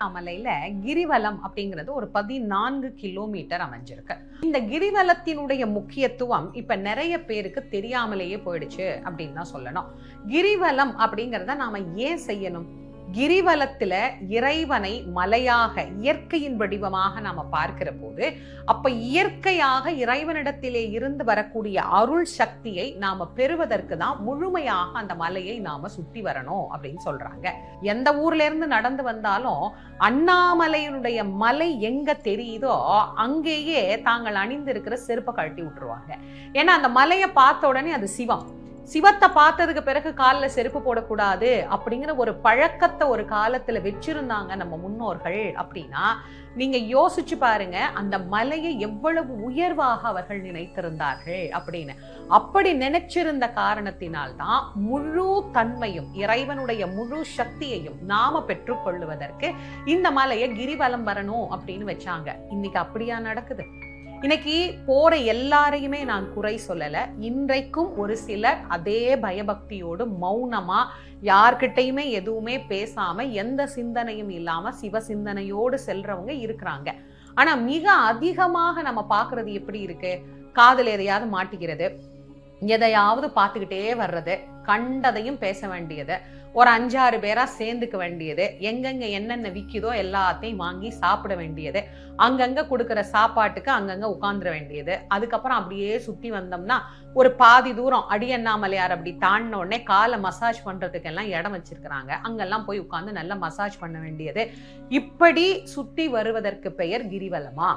மலையில கிரிவலம் அப்படிங்கிறது ஒரு 14 கிலோமீட்டர் அமைஞ்சிருக்கு. இந்த கிரிவலத்தினுடைய முக்கியத்துவம் இப்ப நிறைய பேருக்கு தெரியாமலேயே போயிடுச்சு அப்படின்னு தான் சொல்லணும். கிரிவலம் அப்படிங்கிறத நாம ஏன் செய்யணும்? கிரிவலத்துல இறைவனை மலையாக இயற்கையின் வடிவமாக நாம பார்க்கிற போது, அப்ப இயற்கையாக இறைவனிடத்திலே இருந்து வரக்கூடிய அருள் சக்தியை நாம பெறுவதற்கு தான் முழுமையாக அந்த மலையை நாம சுத்தி வரணும் அப்படின்னு சொல்றாங்க. எந்த ஊர்ல இருந்து நடந்து வந்தாலும் அண்ணாமலையினுடைய மலை எங்க தெரியுதோ அங்கேயே தாங்கள் அணிந்திருக்கிற செருப்பை கழட்டி விட்டுருவாங்க. ஏன்னா அந்த மலையை பார்த்த உடனே அது சிவம். சிவத்தை பார்த்ததுக்கு பிறகு காலில் செருப்பு போடக்கூடாது அப்படிங்கிற ஒரு பழக்கத்தை ஒரு காலத்துல வச்சிருந்தாங்க நம்ம முன்னோர்கள். அப்படின்னா நீங்க யோசிச்சு பாருங்க, அந்த மலையை எவ்வளவு உயர்வாக அவர்கள் நினைத்திருந்தார்கள் அப்படின்னு. அப்படி நினைச்சிருந்த காரணத்தினால்தான் முழு தன்மையும் இறைவனுடைய முழு சக்தியையும் நாம பெற்றுக்கொள்ளுவதற்கு இந்த மலையை கிரிவலம் வரணும் அப்படின்னு வச்சாங்க. இன்னைக்கு அப்படியா நடக்குது? இன்னைக்கு போற எல்லாரையுமே நான் குறை சொல்லல. இன்றைக்கும் ஒரு சிலர் அதே பயபக்தியோடு மௌனமா யார்கிட்டையுமே எதுவுமே பேசாம எந்த சிந்தனையும் இல்லாம சிவ சிந்தனையோடு செல்றவங்க இருக்கிறாங்க. ஆனா மிக அதிகமாக நம்ம பாக்குறது எப்படி இருக்கு? காதுல எதையாவது மாட்டிக்கிறது, எதையாவது பார்த்துக்கிட்டே வர்றது, கண்டதையும் பேச வேண்டியது, ஒரு 5-6 பேரா சேர்ந்துக்க வேண்டியது, எங்கெங்க என்னென்ன விற்கிதோ எல்லாத்தையும் வாங்கி சாப்பிட வேண்டியது, அங்கங்க கொடுக்குற சாப்பாட்டுக்கு அங்கங்க உட்கார்ந்துட வேண்டியது. அதுக்கப்புறம் அப்படியே சுத்தி வந்தோம்னா ஒரு பாதி தூரம் அடியண்ணாமலையார் அப்படி தாண்டின உடனே காலை மசாஜ் பண்றதுக்கு எல்லாம் இடம் வச்சிருக்கிறாங்க, அங்கெல்லாம் போய் உட்கார்ந்து நல்லா மசாஜ் பண்ண வேண்டியது. இப்படி சுத்தி வருவதற்கு பெயர் கிரிவலமா?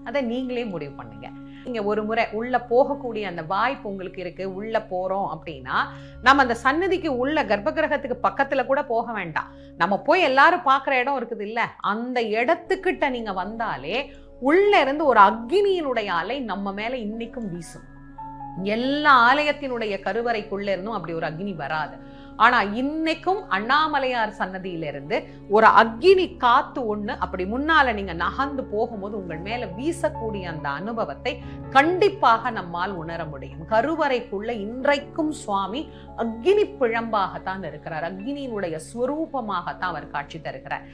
அதை நீங்களே முடிவு பண்ணுங்க. நீங்க ஒரு முறை உள்ள போகக்கூடிய அந்த வாய்ப்பு உங்களுக்கு இருக்கு, உள்ள போறோம் அப்படின்னா நம்ம அந்த சன்னதிக்கு உள்ள கர்ப்ப கிரகத்துக்கு பக்கத்துல கூட போக வேண்டாம். நம்ம போய் எல்லாரும் பார்க்குற இடம் இருக்குது இல்ல, அந்த இடத்துக்கிட்ட நீங்க வந்தாலே உள்ள இருந்து ஒரு அக்னியினுடைய அலை நம்ம மேல இன்னைக்கும் வீசும். எல்லா ஆலயத்தினுடைய கருவறைக்குள்ள இருந்தும் அப்படி ஒரு அக்னி வராது. ஆனா இன்னைக்கும் அண்ணாமலையார் சன்னதியிலிருந்து ஒரு அக்னி காத்து ஒண்ணு அப்படி முன்னால நீங்க நகர்ந்து போகும்போது உங்கள் மேல வீசக்கூடிய அந்த அனுபவத்தை கண்டிப்பாக நம்மால் உணர முடியும். கருவறைக்குள்ள இன்றைக்கும் சுவாமி அக்னி பிழம்பாகத்தான் இருக்கிறார். அக்னியினுடைய ஸ்வரூபமாகத்தான் அவர் காட்சி தருகிறார்.